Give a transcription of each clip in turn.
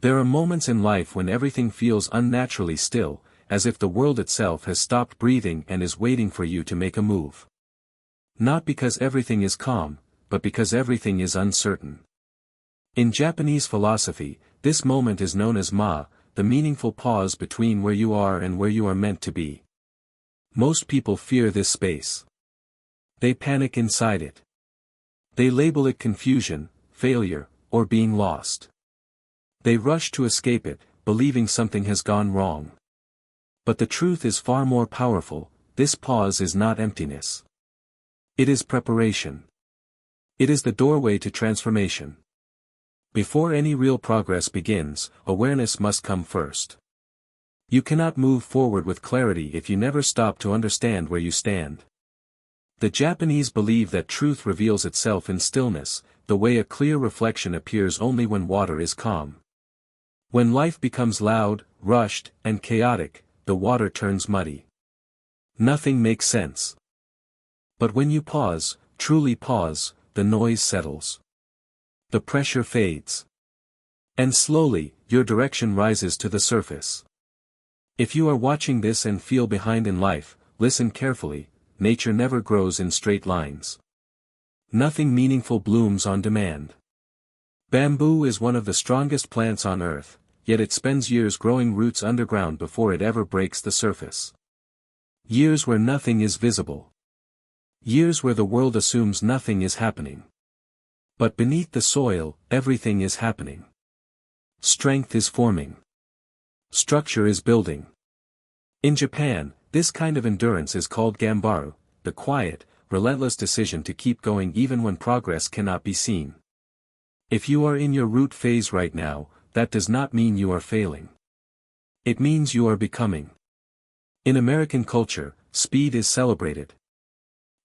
There are moments in life when everything feels unnaturally still, as if the world itself has stopped breathing and is waiting for you to make a move. Not because everything is calm, but because everything is uncertain. In Japanese philosophy, this moment is known as ma, the meaningful pause between where you are and where you are meant to be. Most people fear this space. They panic inside it. They label it confusion, failure, or being lost. They rush to escape it, believing something has gone wrong. But the truth is far more powerful. This pause is not emptiness. It is preparation. It is the doorway to transformation. Before any real progress begins, awareness must come first. You cannot move forward with clarity if you never stop to understand where you stand. The Japanese believe that truth reveals itself in stillness, the way a clear reflection appears only when water is calm. When life becomes loud, rushed, and chaotic, the water turns muddy. Nothing makes sense. But when you pause, truly pause, the noise settles. The pressure fades. And slowly, your direction rises to the surface. If you are watching this and feel behind in life, listen carefully. Nature never grows in straight lines. Nothing meaningful blooms on demand. Bamboo is one of the strongest plants on earth, yet it spends years growing roots underground before it ever breaks the surface. Years where nothing is visible. Years where the world assumes nothing is happening. But beneath the soil, everything is happening. Strength is forming. Structure is building. In Japan, this kind of endurance is called gambaru, the quiet, relentless decision to keep going even when progress cannot be seen. If you are in your root phase right now, that does not mean you are failing. It means you are becoming. In American culture, speed is celebrated.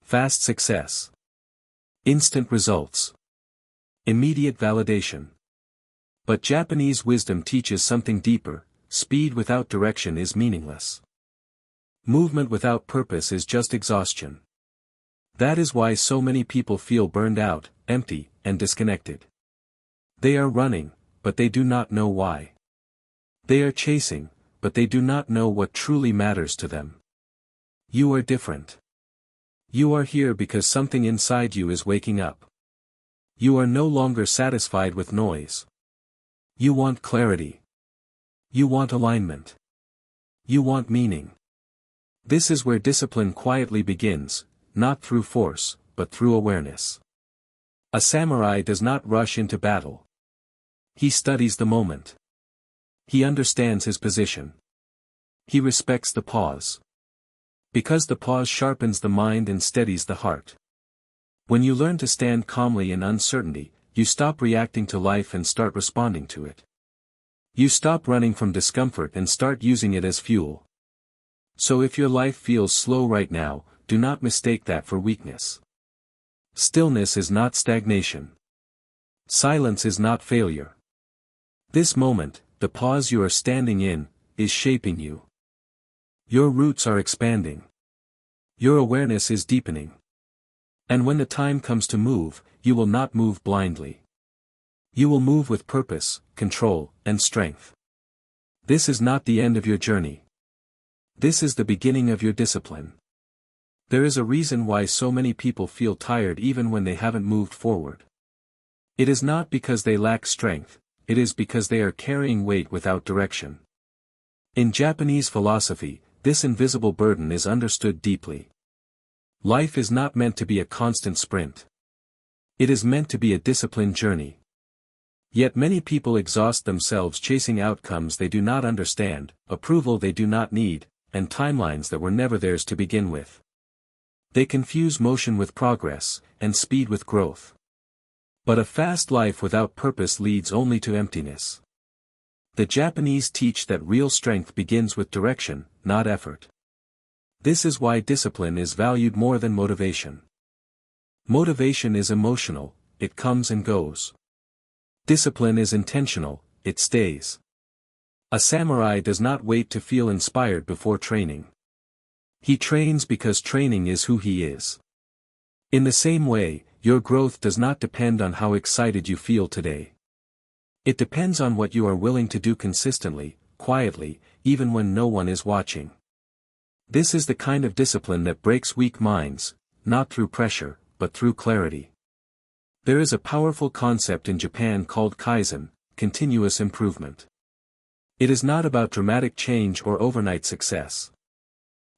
Fast success. Instant results. Immediate validation. But Japanese wisdom teaches something deeper. Speed without direction is meaningless. Movement without purpose is just exhaustion. That is why so many people feel burned out, empty, and disconnected. They are running, but they do not know why. They are chasing, but they do not know what truly matters to them. You are different. You are here because something inside you is waking up. You are no longer satisfied with noise. You want clarity. You want alignment. You want meaning. This is where discipline quietly begins, not through force, but through awareness. A samurai does not rush into battle. He studies the moment. He understands his position. He respects the pause. Because the pause sharpens the mind and steadies the heart. When you learn to stand calmly in uncertainty, you stop reacting to life and start responding to it. You stop running from discomfort and start using it as fuel. So if your life feels slow right now, do not mistake that for weakness. Stillness is not stagnation. Silence is not failure. This moment, the pause you are standing in, is shaping you. Your roots are expanding. Your awareness is deepening. And when the time comes to move, you will not move blindly. You will move with purpose, control, and strength. This is not the end of your journey. This is the beginning of your discipline. There is a reason why so many people feel tired even when they haven't moved forward. It is not because they lack strength, it is because they are carrying weight without direction. In Japanese philosophy, this invisible burden is understood deeply. Life is not meant to be a constant sprint. It is meant to be a disciplined journey. Yet many people exhaust themselves chasing outcomes they do not understand, approval they do not need, and timelines that were never theirs to begin with. They confuse motion with progress, and speed with growth. But a fast life without purpose leads only to emptiness. The Japanese teach that real strength begins with direction, not effort. This is why discipline is valued more than motivation. Motivation is emotional, it comes and goes. Discipline is intentional, it stays. A samurai does not wait to feel inspired before training. He trains because training is who he is. In the same way, your growth does not depend on how excited you feel today. It depends on what you are willing to do consistently, quietly, even when no one is watching. This is the kind of discipline that breaks weak minds, not through pressure, but through clarity. There is a powerful concept in Japan called kaizen, continuous improvement. It is not about dramatic change or overnight success.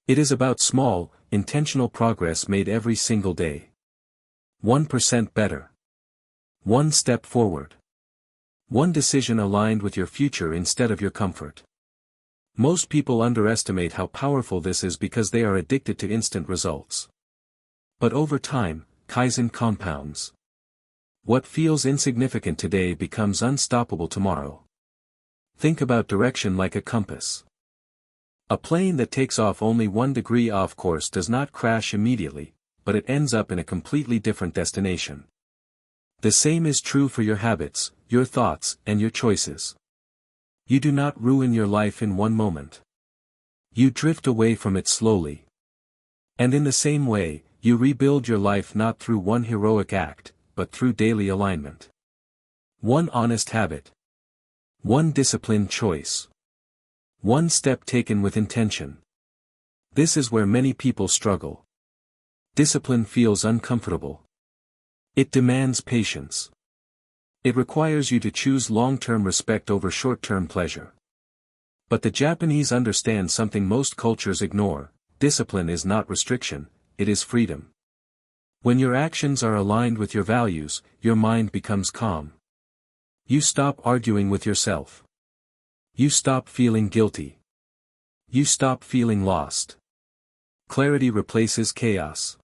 It is about small, intentional progress made every single day. 1% better. One step forward. One decision aligned with your future instead of your comfort. Most people underestimate how powerful this is because they are addicted to instant results. But over time, kaizen compounds. What feels insignificant today becomes unstoppable tomorrow. Think about direction like a compass. A plane that takes off only 1 degree off course does not crash immediately, but it ends up in a completely different destination. The same is true for your habits, your thoughts, and your choices. You do not ruin your life in one moment. You drift away from it slowly. And in the same way, you rebuild your life not through one heroic act, but through daily alignment. One honest habit. One disciplined choice. One step taken with intention. This is where many people struggle. Discipline feels uncomfortable. It demands patience. It requires you to choose long-term respect over short-term pleasure. But the Japanese understand something most cultures ignore: discipline is not restriction, it is freedom. When your actions are aligned with your values, your mind becomes calm. You stop arguing with yourself. You stop feeling guilty. You stop feeling lost. Clarity replaces chaos.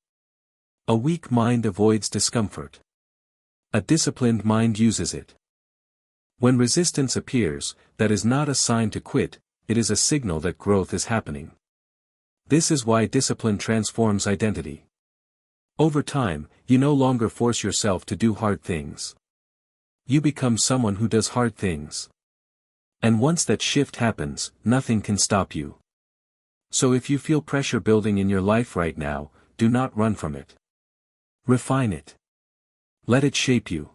A weak mind avoids discomfort. A disciplined mind uses it. When resistance appears, that is not a sign to quit, it is a signal that growth is happening. This is why discipline transforms identity. Over time, you no longer force yourself to do hard things. You become someone who does hard things. And once that shift happens, nothing can stop you. So if you feel pressure building in your life right now, do not run from it. Refine it. Let it shape you.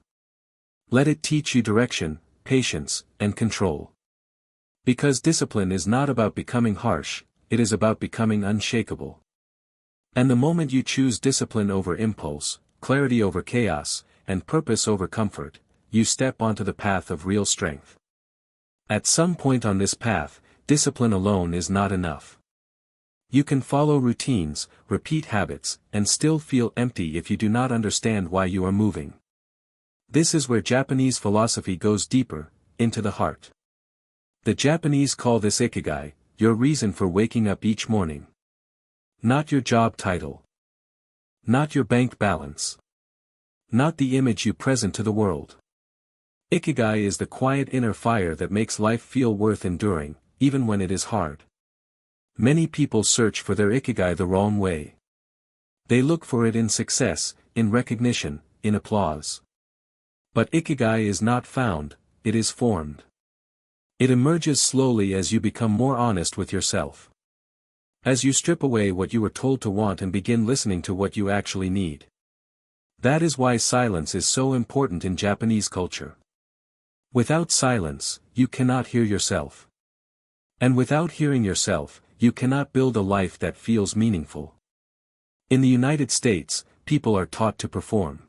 Let it teach you direction, patience, and control. Because discipline is not about becoming harsh, it is about becoming unshakable. And the moment you choose discipline over impulse, clarity over chaos, and purpose over comfort, you step onto the path of real strength. At some point on this path, discipline alone is not enough. You can follow routines, repeat habits, and still feel empty if you do not understand why you are moving. This is where Japanese philosophy goes deeper, into the heart. The Japanese call this ikigai, your reason for waking up each morning. Not your job title. Not your bank balance. Not the image you present to the world. Ikigai is the quiet inner fire that makes life feel worth enduring, even when it is hard. Many people search for their ikigai the wrong way. They look for it in success, in recognition, in applause. But ikigai is not found, it is formed. It emerges slowly as you become more honest with yourself. As you strip away what you were told to want and begin listening to what you actually need. That is why silence is so important in Japanese culture. Without silence, you cannot hear yourself. And without hearing yourself, you cannot build a life that feels meaningful. In the United States, people are taught to perform.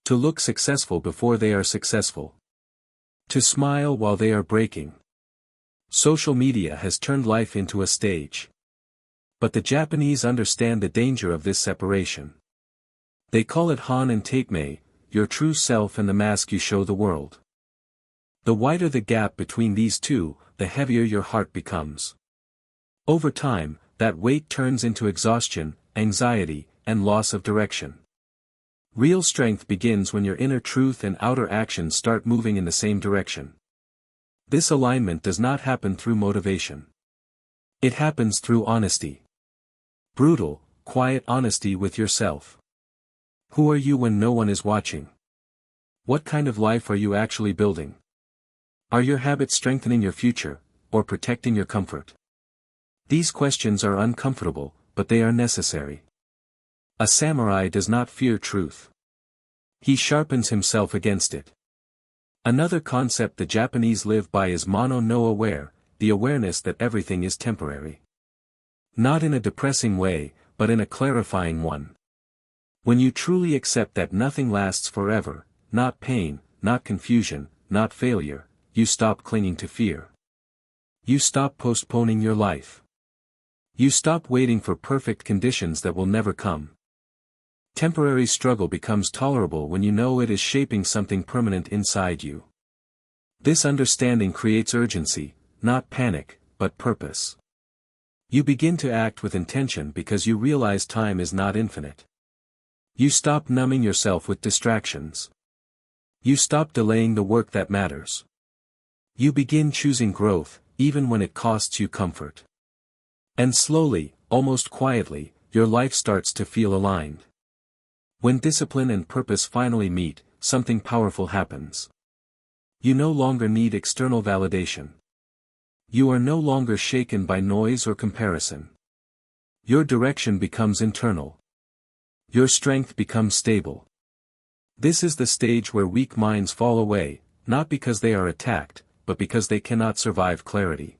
To look successful before they are successful. To smile while they are breaking. Social media has turned life into a stage. But the Japanese understand the danger of this separation. They call it Han and Tateme, your true self and the mask you show the world. The wider the gap between these two, the heavier your heart becomes. Over time, that weight turns into exhaustion, anxiety, and loss of direction. Real strength begins when your inner truth and outer actions start moving in the same direction. This alignment does not happen through motivation. It happens through honesty. Brutal, quiet honesty with yourself. Who are you when no one is watching? What kind of life are you actually building? Are your habits strengthening your future, or protecting your comfort? These questions are uncomfortable, but they are necessary. A samurai does not fear truth. He sharpens himself against it. Another concept the Japanese live by is mono no aware, the awareness that everything is temporary. Not in a depressing way, but in a clarifying one. When you truly accept that nothing lasts forever, not pain, not confusion, not failure, you stop clinging to fear. You stop postponing your life. You stop waiting for perfect conditions that will never come. Temporary struggle becomes tolerable when you know it is shaping something permanent inside you. This understanding creates urgency, not panic, but purpose. You begin to act with intention because you realize time is not infinite. You stop numbing yourself with distractions. You stop delaying the work that matters. You begin choosing growth, even when it costs you comfort. And slowly, almost quietly, your life starts to feel aligned. When discipline and purpose finally meet, something powerful happens. You no longer need external validation. You are no longer shaken by noise or comparison. Your direction becomes internal. Your strength becomes stable. This is the stage where weak minds fall away, not because they are attacked, but because they cannot survive clarity.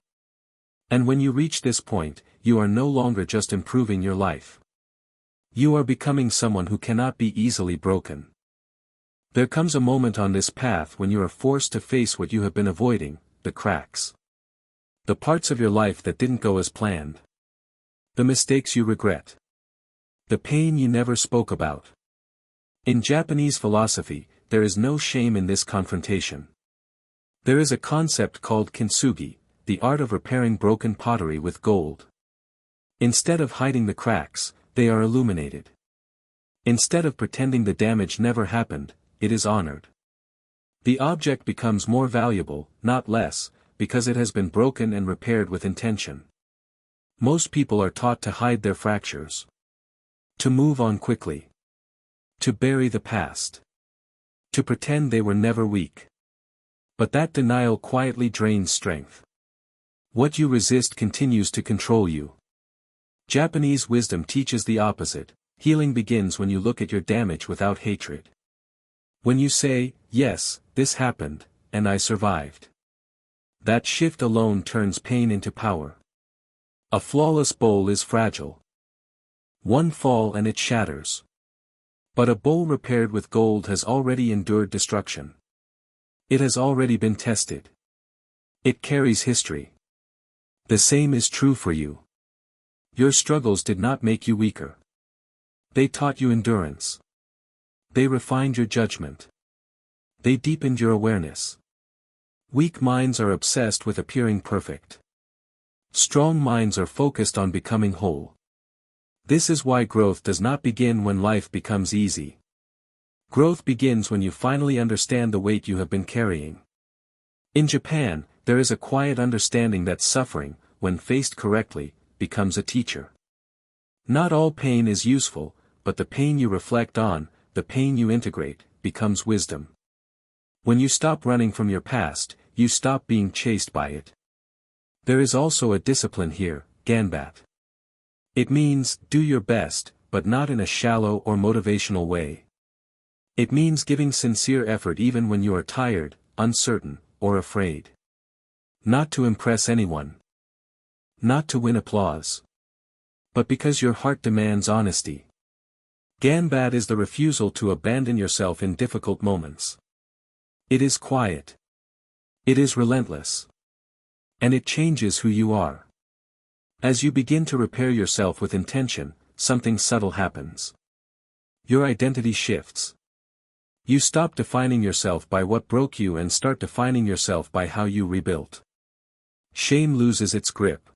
And when you reach this point, you are no longer just improving your life. You are becoming someone who cannot be easily broken. There comes a moment on this path when you are forced to face what you have been avoiding, the cracks. The parts of your life that didn't go as planned. The mistakes you regret. The pain you never spoke about. In Japanese philosophy, there is no shame in this confrontation. There is a concept called kintsugi, the art of repairing broken pottery with gold. Instead of hiding the cracks, they are illuminated. Instead of pretending the damage never happened, it is honored. The object becomes more valuable, not less, because it has been broken and repaired with intention. Most people are taught to hide their fractures. To move on quickly. To bury the past. To pretend they were never weak. But that denial quietly drains strength. What you resist continues to control you. Japanese wisdom teaches the opposite. Healing begins when you look at your damage without hatred. When you say, yes, this happened, and I survived. That shift alone turns pain into power. A flawless bowl is fragile. One fall and it shatters. But a bowl repaired with gold has already endured destruction. It has already been tested. It carries history. The same is true for you. Your struggles did not make you weaker. They taught you endurance. They refined your judgment. They deepened your awareness. Weak minds are obsessed with appearing perfect. Strong minds are focused on becoming whole. This is why growth does not begin when life becomes easy. Growth begins when you finally understand the weight you have been carrying. In Japan, there is a quiet understanding that suffering, when faced correctly, becomes a teacher. Not all pain is useful, but the pain you reflect on, the pain you integrate, becomes wisdom. When you stop running from your past, you stop being chased by it. There is also a discipline here, ganbat. It means, do your best, but not in a shallow or motivational way. It means giving sincere effort even when you are tired, uncertain, or afraid. Not to impress anyone. Not to win applause. But because your heart demands honesty. Ganbat is the refusal to abandon yourself in difficult moments. It is quiet. It is relentless. And it changes who you are. As you begin to repair yourself with intention, something subtle happens. Your identity shifts. You stop defining yourself by what broke you and start defining yourself by how you rebuilt. Shame loses its grip.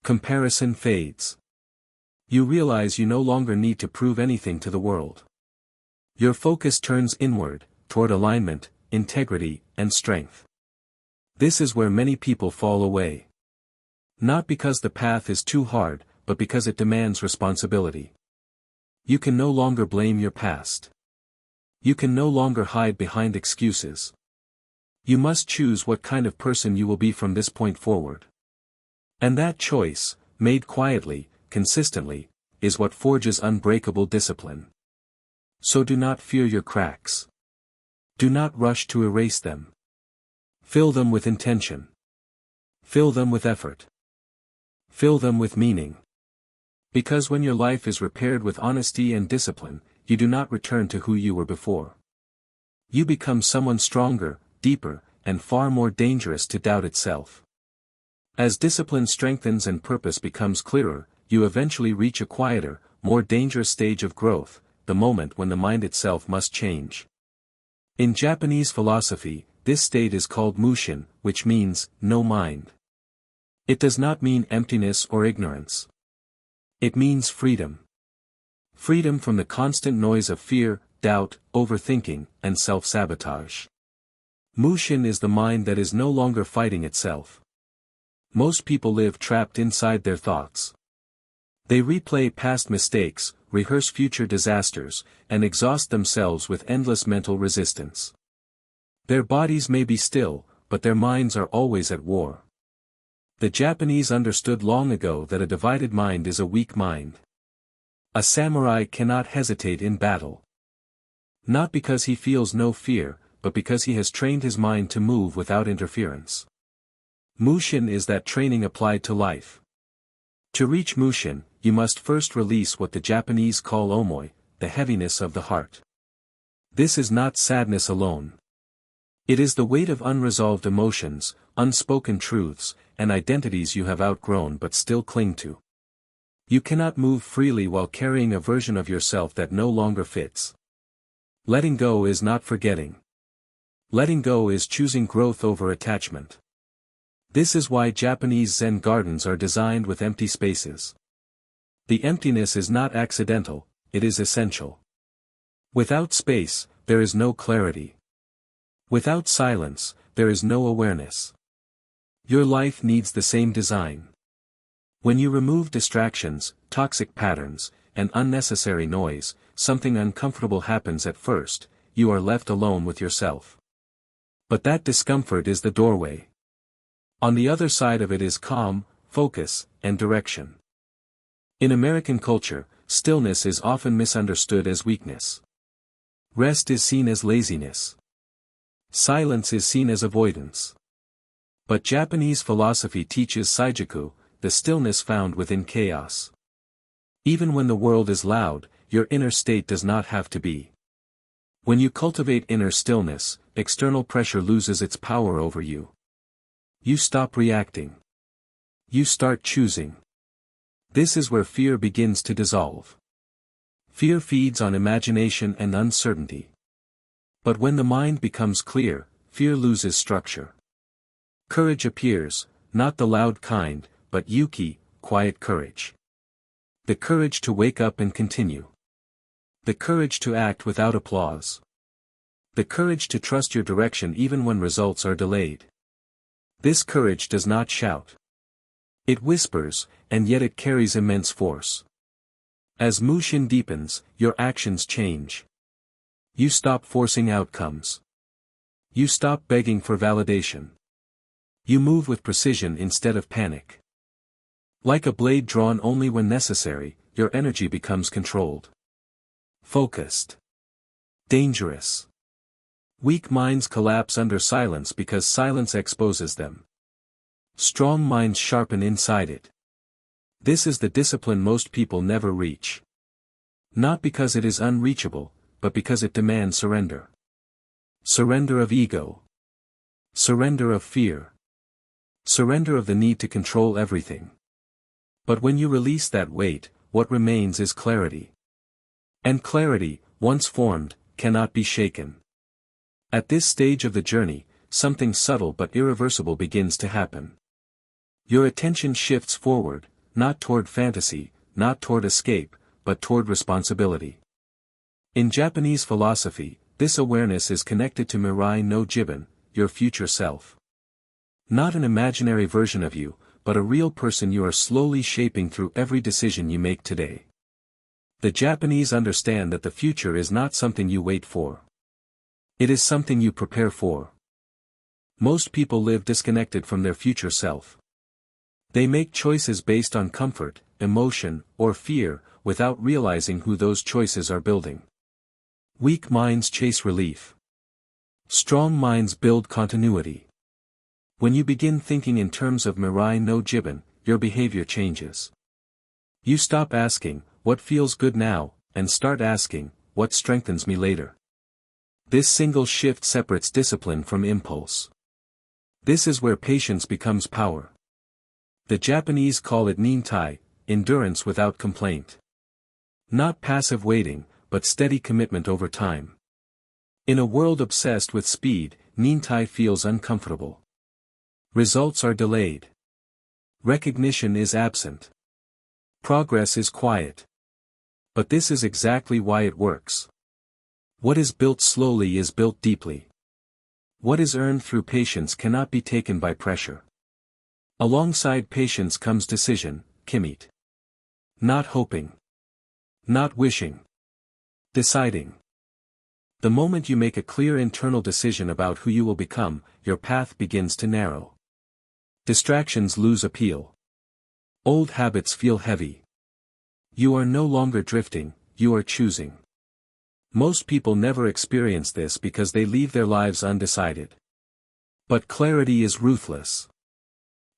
Comparison fades. You realize you no longer need to prove anything to the world. Your focus turns inward, toward alignment, integrity, and strength. This is where many people fall away. Not because the path is too hard, but because it demands responsibility. You can no longer blame your past. You can no longer hide behind excuses. You must choose what kind of person you will be from this point forward. And that choice, made quietly, consistently, is what forges unbreakable discipline. So do not fear your cracks. Do not rush to erase them. Fill them with intention. Fill them with effort. Fill them with meaning. Because when your life is repaired with honesty and discipline, you do not return to who you were before. You become someone stronger, deeper, and far more dangerous to doubt itself. As discipline strengthens and purpose becomes clearer, you eventually reach a quieter, more dangerous stage of growth, the moment when the mind itself must change. In Japanese philosophy, this state is called mushin, which means, no mind. It does not mean emptiness or ignorance. It means freedom. Freedom from the constant noise of fear, doubt, overthinking, and self-sabotage. Mushin is the mind that is no longer fighting itself. Most people live trapped inside their thoughts. They replay past mistakes, rehearse future disasters, and exhaust themselves with endless mental resistance. Their bodies may be still, but their minds are always at war. The Japanese understood long ago that a divided mind is a weak mind. A samurai cannot hesitate in battle. Not because he feels no fear, but because he has trained his mind to move without interference. Mushin is that training applied to life. To reach mushin, you must first release what the Japanese call omoi, the heaviness of the heart. This is not sadness alone. It is the weight of unresolved emotions, unspoken truths, and identities you have outgrown but still cling to. You cannot move freely while carrying a version of yourself that no longer fits. Letting go is not forgetting. Letting go is choosing growth over attachment. This is why Japanese Zen gardens are designed with empty spaces. The emptiness is not accidental, it is essential. Without space, there is no clarity. Without silence, there is no awareness. Your life needs the same design. When you remove distractions, toxic patterns, and unnecessary noise, something uncomfortable happens at first, you are left alone with yourself. But that discomfort is the doorway. On the other side of it is calm, focus, and direction. In American culture, stillness is often misunderstood as weakness. Rest is seen as laziness. Silence is seen as avoidance. But Japanese philosophy teaches saijiku, the stillness found within chaos. Even when the world is loud, your inner state does not have to be. When you cultivate inner stillness, external pressure loses its power over you. You stop reacting. You start choosing. This is where fear begins to dissolve. Fear feeds on imagination and uncertainty. But when the mind becomes clear, fear loses structure. Courage appears, not the loud kind, but yuki, quiet courage. The courage to wake up and continue. The courage to act without applause. The courage to trust your direction even when results are delayed. This courage does not shout. It whispers, and yet it carries immense force. As mushin deepens, your actions change. You stop forcing outcomes. You stop begging for validation. You move with precision instead of panic. Like a blade drawn only when necessary, your energy becomes controlled. Focused. Dangerous. Weak minds collapse under silence because silence exposes them. Strong minds sharpen inside it. This is the discipline most people never reach. Not because it is unreachable, but because it demands surrender. Surrender of ego. Surrender of fear. Surrender of the need to control everything. But when you release that weight, what remains is clarity. And clarity, once formed, cannot be shaken. At this stage of the journey, something subtle but irreversible begins to happen. Your attention shifts forward, not toward fantasy, not toward escape, but toward responsibility. In Japanese philosophy, this awareness is connected to Mirai no Jiban, your future self. Not an imaginary version of you, but a real person you are slowly shaping through every decision you make today. The Japanese understand that the future is not something you wait for. It is something you prepare for. Most people live disconnected from their future self. They make choices based on comfort, emotion, or fear, without realizing who those choices are building. Weak minds chase relief. Strong minds build continuity. When you begin thinking in terms of mirai no jiban, your behavior changes. You stop asking, what feels good now, and start asking, what strengthens me later. This single shift separates discipline from impulse. This is where patience becomes power. The Japanese call it nintai, endurance without complaint. Not passive waiting, but steady commitment over time. In a world obsessed with speed, nintai feels uncomfortable. Results are delayed. Recognition is absent. Progress is quiet. But this is exactly why it works. What is built slowly is built deeply. What is earned through patience cannot be taken by pressure. Alongside patience comes decision, kimite. Not hoping. Not wishing. Deciding. The moment you make a clear internal decision about who you will become, your path begins to narrow. Distractions lose appeal. Old habits feel heavy. You are no longer drifting, you are choosing. Most people never experience this because they leave their lives undecided. But clarity is ruthless.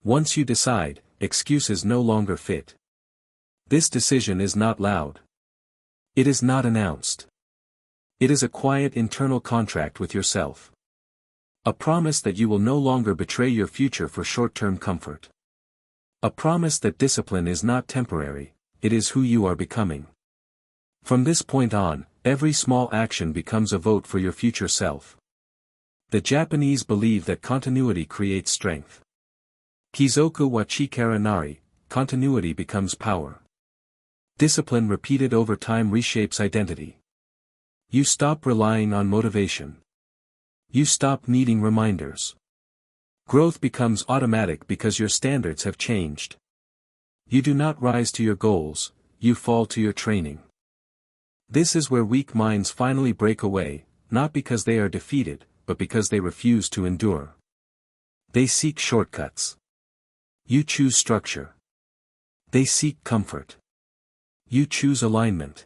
Once you decide, excuses no longer fit. This decision is not loud. It is not announced. It is a quiet internal contract with yourself. A promise that you will no longer betray your future for short-term comfort. A promise that discipline is not temporary, it is who you are becoming. From this point on, every small action becomes a vote for your future self. The Japanese believe that continuity creates strength. Kizoku wa chikara nari, continuity becomes power. Discipline repeated over time reshapes identity. You stop relying on motivation. You stop needing reminders. Growth becomes automatic because your standards have changed. You do not rise to your goals, you fall to your training. This is where weak minds finally break away, not because they are defeated, but because they refuse to endure. They seek shortcuts. You choose structure. They seek comfort. You choose alignment.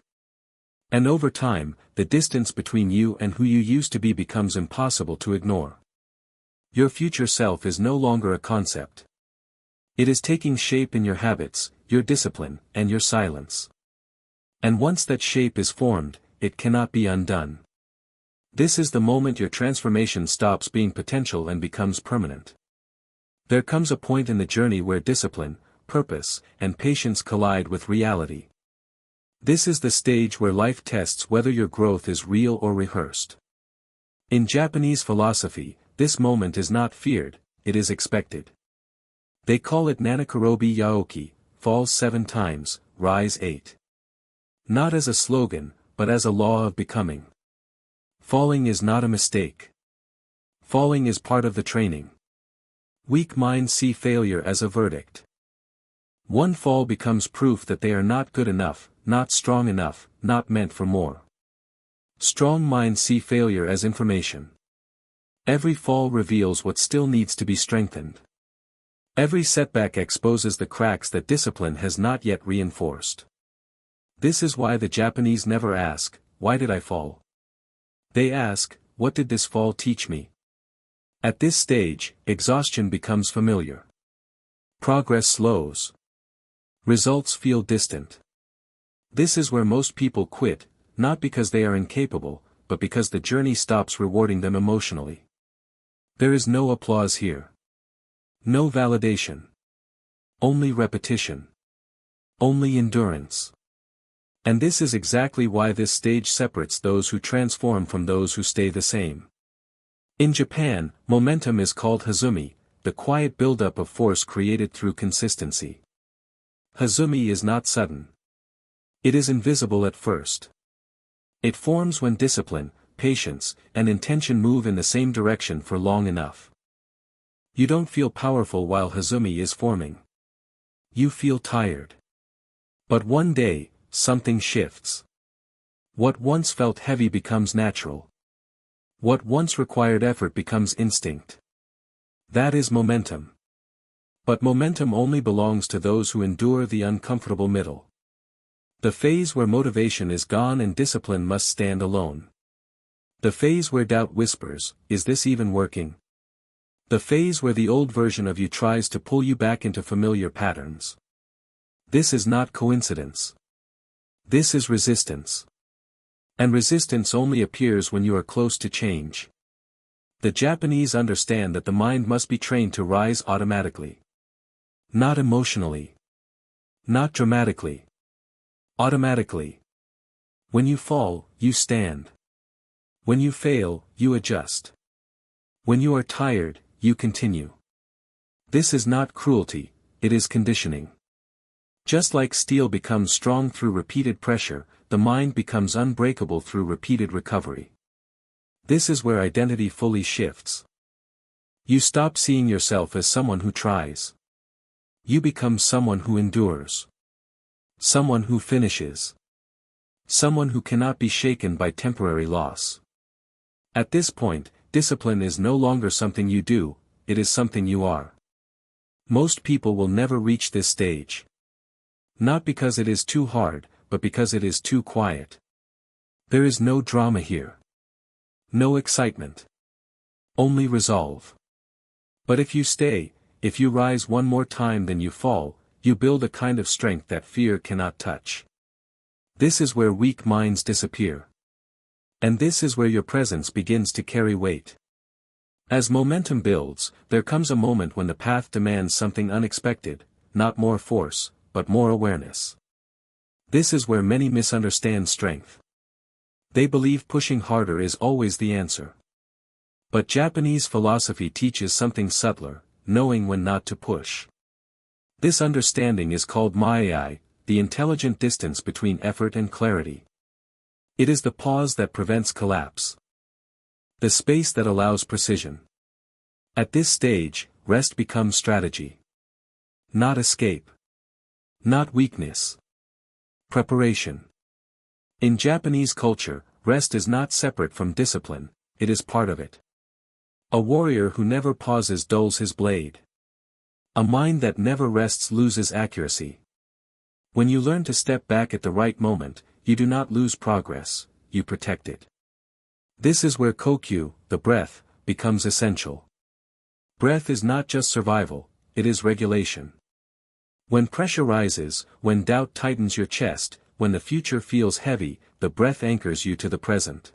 And over time, the distance between you and who you used to be becomes impossible to ignore. Your future self is no longer a concept. It is taking shape in your habits, your discipline, and your silence. And once that shape is formed, it cannot be undone. This is the moment your transformation stops being potential and becomes permanent. There comes a point in the journey where discipline, purpose, and patience collide with reality. This is the stage where life tests whether your growth is real or rehearsed. In Japanese philosophy, this moment is not feared, it is expected. They call it Nanakarobi Yaoki, falls 7 times, rise 8. Not as a slogan, but as a law of becoming. Falling is not a mistake. Falling is part of the training. Weak minds see failure as a verdict. One fall becomes proof that they are not good enough, not strong enough, not meant for more. Strong minds see failure as information. Every fall reveals what still needs to be strengthened. Every setback exposes the cracks that discipline has not yet reinforced. This is why the Japanese never ask, "Why did I fall?" They ask, "What did this fall teach me?" At this stage, exhaustion becomes familiar. Progress slows. Results feel distant. This is where most people quit, not because they are incapable, but because the journey stops rewarding them emotionally. There is no applause here. No validation. Only repetition. Only endurance. And this is exactly why this stage separates those who transform from those who stay the same. In Japan, momentum is called hazumi, the quiet buildup of force created through consistency. Hazumi is not sudden. It is invisible at first. It forms when discipline, patience, and intention move in the same direction for long enough. You don't feel powerful while hazumi is forming. You feel tired. But one day, something shifts. What once felt heavy becomes natural. What once required effort becomes instinct. That is momentum. But momentum only belongs to those who endure the uncomfortable middle. The phase where motivation is gone and discipline must stand alone. The phase where doubt whispers, "Is this even working?" The phase where the old version of you tries to pull you back into familiar patterns. This is not coincidence. This is resistance. And resistance only appears when you are close to change. The Japanese understand that the mind must be trained to rise automatically. Not emotionally. Not dramatically. Automatically. When you fall, you stand. When you fail, you adjust. When you are tired, you continue. This is not cruelty, it is conditioning. Just like steel becomes strong through repeated pressure, the mind becomes unbreakable through repeated recovery. This is where identity fully shifts. You stop seeing yourself as someone who tries. You become someone who endures. Someone who finishes. Someone who cannot be shaken by temporary loss. At this point, discipline is no longer something you do, it is something you are. Most people will never reach this stage. Not because it is too hard, but because it is too quiet. There is no drama here. No excitement. Only resolve. But if you stay, if you rise one more time then you fall, you build a kind of strength that fear cannot touch. This is where weak minds disappear. And this is where your presence begins to carry weight. As momentum builds, there comes a moment when the path demands something unexpected, not more force, but more awareness. This is where many misunderstand strength. They believe pushing harder is always the answer. But Japanese philosophy teaches something subtler, knowing when not to push. This understanding is called maiai, the intelligent distance between effort and clarity. It is the pause that prevents collapse. The space that allows precision. At this stage, rest becomes strategy. Not escape. Not weakness. Preparation. In Japanese culture, rest is not separate from discipline, it is part of it. A warrior who never pauses dulls his blade. A mind that never rests loses accuracy. When you learn to step back at the right moment, you do not lose progress, you protect it. This is where kokyu, the breath, becomes essential. Breath is not just survival, it is regulation. When pressure rises, when doubt tightens your chest, when the future feels heavy, the breath anchors you to the present.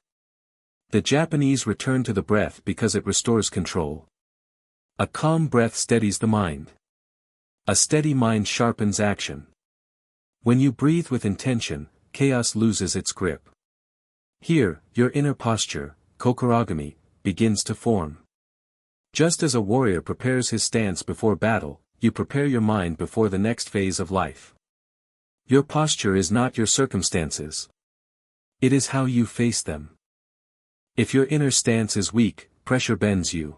The Japanese return to the breath because it restores control. A calm breath steadies the mind. A steady mind sharpens action. When you breathe with intention, chaos loses its grip. Here, your inner posture, kokuragami, begins to form. Just as a warrior prepares his stance before battle, you prepare your mind before the next phase of life. Your posture is not your circumstances. It is how you face them. If your inner stance is weak, pressure bends you.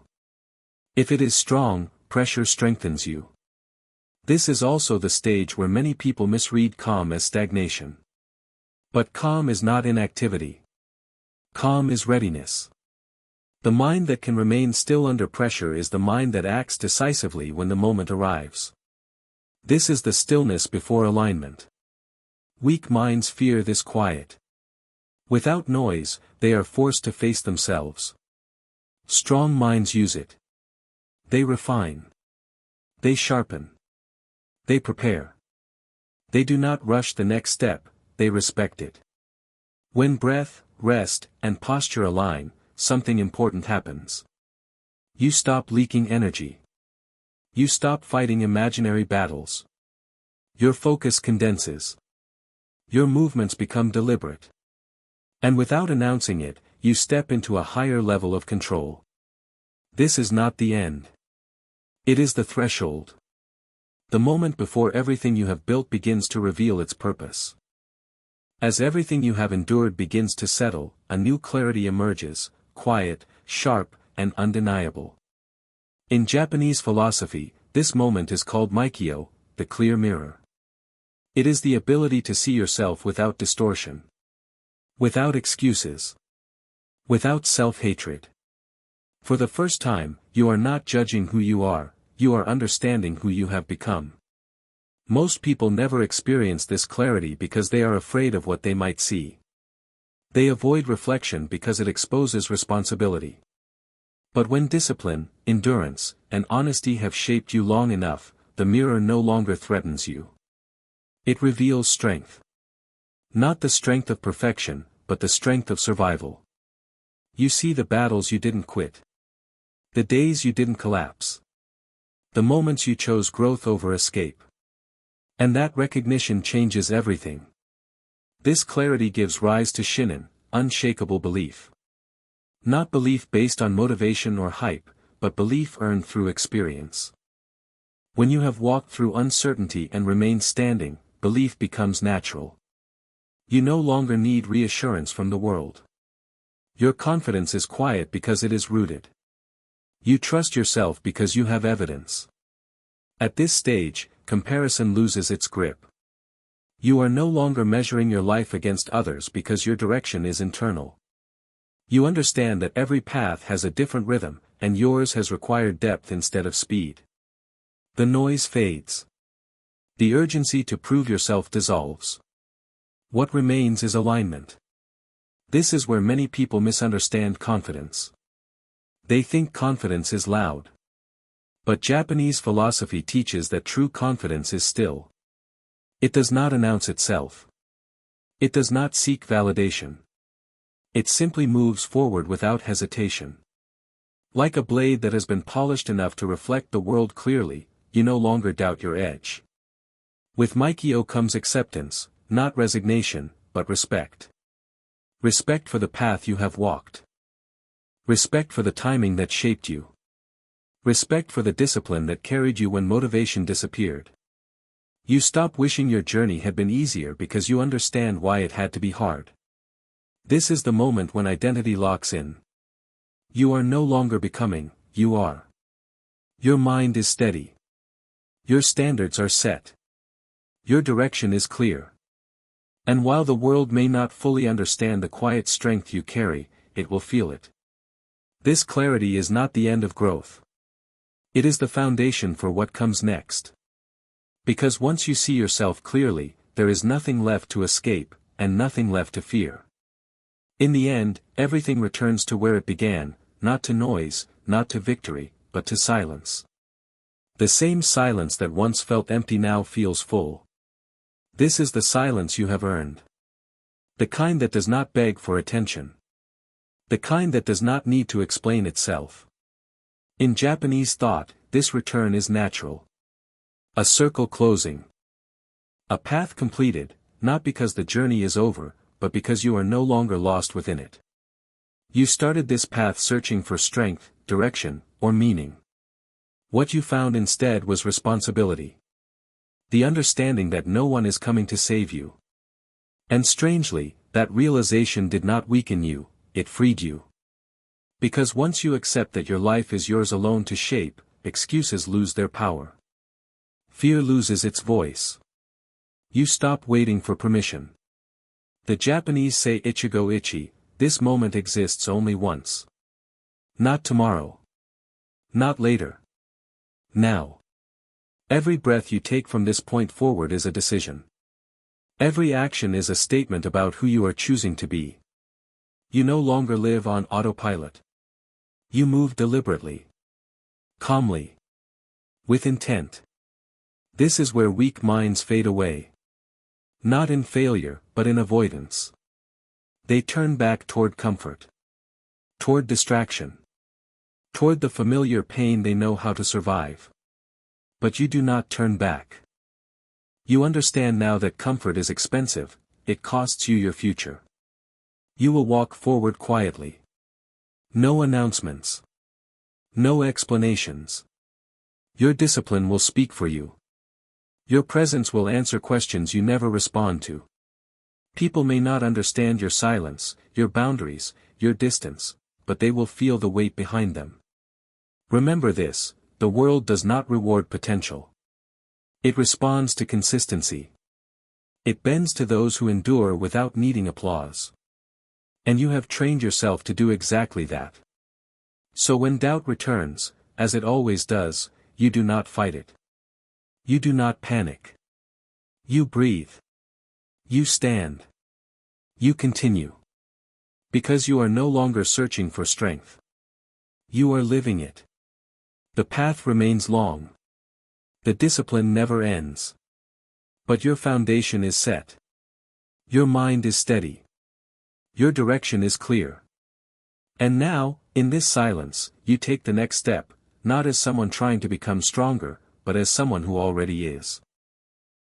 If it is strong, pressure strengthens you. This is also the stage where many people misread calm as stagnation. But calm is not inactivity. Calm is readiness. The mind that can remain still under pressure is the mind that acts decisively when the moment arrives. This is the stillness before alignment. Weak minds fear this quiet. Without noise, they are forced to face themselves. Strong minds use it. They refine. They sharpen. They prepare. They do not rush the next step, they respect it. When breath, rest, and posture align, something important happens. You stop leaking energy. You stop fighting imaginary battles. Your focus condenses. Your movements become deliberate. And without announcing it, you step into a higher level of control. This is not the end. It is the threshold. The moment before everything you have built begins to reveal its purpose. As everything you have endured begins to settle, a new clarity emerges, quiet, sharp, and undeniable. In Japanese philosophy, this moment is called Mikyo, the clear mirror. It is the ability to see yourself without distortion. Without excuses. Without self-hatred. For the first time, you are not judging who you are understanding who you have become. Most people never experience this clarity because they are afraid of what they might see. They avoid reflection because it exposes responsibility. But when discipline, endurance, and honesty have shaped you long enough, the mirror no longer threatens you. It reveals strength. Not the strength of perfection, but the strength of survival. You see the battles you didn't quit. The days you didn't collapse. The moments you chose growth over escape. And that recognition changes everything. This clarity gives rise to shinin, unshakable belief. Not belief based on motivation or hype, but belief earned through experience. When you have walked through uncertainty and remained standing, belief becomes natural. You no longer need reassurance from the world. Your confidence is quiet because it is rooted. You trust yourself because you have evidence. At this stage, comparison loses its grip. You are no longer measuring your life against others because your direction is internal. You understand that every path has a different rhythm, and yours has required depth instead of speed. The noise fades. The urgency to prove yourself dissolves. What remains is alignment. This is where many people misunderstand confidence. They think confidence is loud. But Japanese philosophy teaches that true confidence is still. It does not announce itself. It does not seek validation. It simply moves forward without hesitation. Like a blade that has been polished enough to reflect the world clearly, you no longer doubt your edge. With Mikio comes acceptance, not resignation, but respect. Respect for the path you have walked. Respect for the timing that shaped you. Respect for the discipline that carried you when motivation disappeared. You stop wishing your journey had been easier because you understand why it had to be hard. This is the moment when identity locks in. You are no longer becoming, you are. Your mind is steady. Your standards are set. Your direction is clear. And while the world may not fully understand the quiet strength you carry, it will feel it. This clarity is not the end of growth. It is the foundation for what comes next. Because once you see yourself clearly, there is nothing left to escape, and nothing left to fear. In the end, everything returns to where it began, not to noise, not to victory, but to silence. The same silence that once felt empty now feels full. This is the silence you have earned. The kind that does not beg for attention. The kind that does not need to explain itself. In Japanese thought, this return is natural. A circle closing. A path completed, not because the journey is over, but because you are no longer lost within it. You started this path searching for strength, direction, or meaning. What you found instead was responsibility. The understanding that no one is coming to save you. And strangely, that realization did not weaken you, it freed you. Because once you accept that your life is yours alone to shape, excuses lose their power. Fear loses its voice. You stop waiting for permission. The Japanese say ichigo ichi, this moment exists only once. Not tomorrow. Not later. Now. Every breath you take from this point forward is a decision. Every action is a statement about who you are choosing to be. You no longer live on autopilot. You move deliberately. Calmly. With intent. This is where weak minds fade away. Not in failure, but in avoidance. They turn back toward comfort. Toward distraction. Toward the familiar pain they know how to survive. But you do not turn back. You understand now that comfort is expensive, it costs you your future. You will walk forward quietly. No announcements. No explanations. Your discipline will speak for you. Your presence will answer questions you never respond to. People may not understand your silence, your boundaries, your distance, but they will feel the weight behind them. Remember this, the world does not reward potential. It responds to consistency. It bends to those who endure without needing applause. And you have trained yourself to do exactly that. So when doubt returns, as it always does, you do not fight it. You do not panic. You breathe. You stand. You continue. Because you are no longer searching for strength. You are living it. The path remains long. The discipline never ends. But your foundation is set. Your mind is steady. Your direction is clear. And now, in this silence, you take the next step, not as someone trying to become stronger, but as someone who already is.